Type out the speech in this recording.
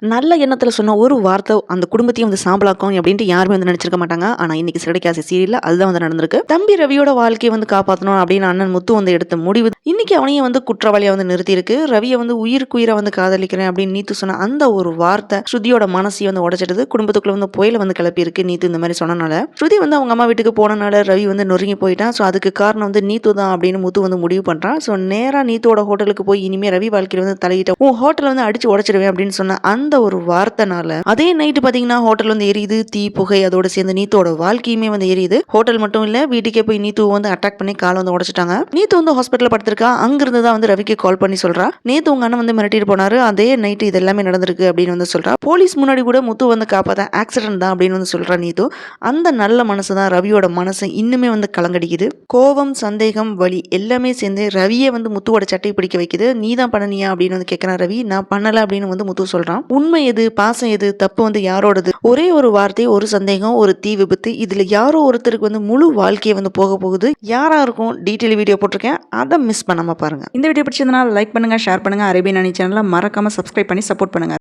நல்ல எண்ணத்துல சொன்ன ஒரு வார்த்தை அந்த குடும்பத்தையும் வந்து சாம்பலாக்கும் அப்படின்ட்டு யாருமே வந்து நினைச்சிருக்க மாட்டாங்க. ஆனா இன்னைக்கு சிறடைக்காசி சீரியல்ல அதுதான் வந்து நடந்திருக்கு. தம்பி ரவியோட வாழ்க்கையை வந்து காப்பாற்றணும் அப்படின்னு அண்ணன் முத்து வந்து எடுத்த முடிவு இன்னைக்கு அவனையும் வந்து குற்றவாளியா வந்து நிறுத்தி இருக்கு. ரவியை வந்து உயிருக்குயிரா வந்து காதலிக்கிறேன் அப்படின்னு நீத்து சொன்ன அந்த ஒரு வார்த்தை ஸ்ருதியோட மனசையும் வந்து உடைச்சிடுது. குடும்பத்துக்குள்ள வந்து புயல வந்து கிளப்பி இருக்கு நீத்து இந்த மாதிரி சொன்னனால. ஸ்ருதி வந்து அவங்க அம்மா வீட்டுக்கு போனனால ரவி வந்து நொறுங்கி போயிட்டான். ஸோ அதுக்கு காரணம் வந்து நீத்து தான் அப்படின்னு முத்து வந்து முடிவு பண்றான். ஸோ நேரா நீத்தோட ஹோட்டலுக்கு போய் இனிமே ரவி வாழ்க்கையில வந்து தலையிட்ட உன் ஹோட்டல் வந்து அடிச்சு உடைச்சிடுவேன் அப்படின்னு சொன்ன அந்த ஒரு வார்த்தைனால அதே நைட்டு பாத்தீங்கன்னா ஹோட்டல் வந்து எரியுது. தீ புகை அதோட சேர்ந்து நீத்தோட வாழ்க்கையுமே வந்து எரியுது. ஹோட்டல் மட்டும் இல்ல வீட்டுக்கே போய் நீத்து வந்து அட்டாக் பண்ணி காலை வந்து உடைச்சிட்டாங்க. நீத்து வந்து ஹாஸ்பிட்டல் படுத்திருக்கா. அங்கிருந்து தான் வந்து ரவிக்கு கால் பண்ணி சொல்றா, நேத்து உங்க அண்ணன் வந்து மிரட்டிட்டு போனாரு, அதே நைட்டு இது எல்லாமே நடந்திருக்கு அப்படின்னு வந்து சொல்றா. போலீஸ் முன்னாடி கூட முத்து வந்து காப்பாத்த ஆக்சிடென்ட் தான் அப்படின்னு வந்து சொல்றா நீத்து. அந்த நல்ல மனசு தான் ரவியோட மனசு இன்னுமே வந்து கலங்கடிக்குது. கோபம், சந்தேகம், வலி எல்லாமே சேர்ந்து ரவியை வந்து முத்துவோட சட்டை பிடிக்க வைக்குது. நீ தான் பண்ணனியா அப்படின்னு வந்து கேட்கறான் ரவி. நான் பண்ணல அப்படின்னு வந்து முத்து சொல்றான். உண்மை எது, பாசம் எது, தப்பு வந்து யாரோடது? ஒரே ஒரு வார்த்தை, ஒரு சந்தேகம், ஒரு தீ விபத்து. இதுல யாரோ ஒருத்தருக்கு வந்து முழு வாழ்க்கையை வந்து போக போகுது. யாரா இருக்கும்? டீட்டெயில் வீடியோ போட்டிருக்கேன், அதை மிஸ் பண்ணாம பாருங்க. இந்த வீடியோ பிடிச்சிருந்தனால லைக் பண்ணுங்க, ஷேர் பண்ணுங்க. அரேபியன் அணி சேனலை மறக்காம சப்ஸ்கிரைப் பண்ணி சப்போர்ட் பண்ணுங்க.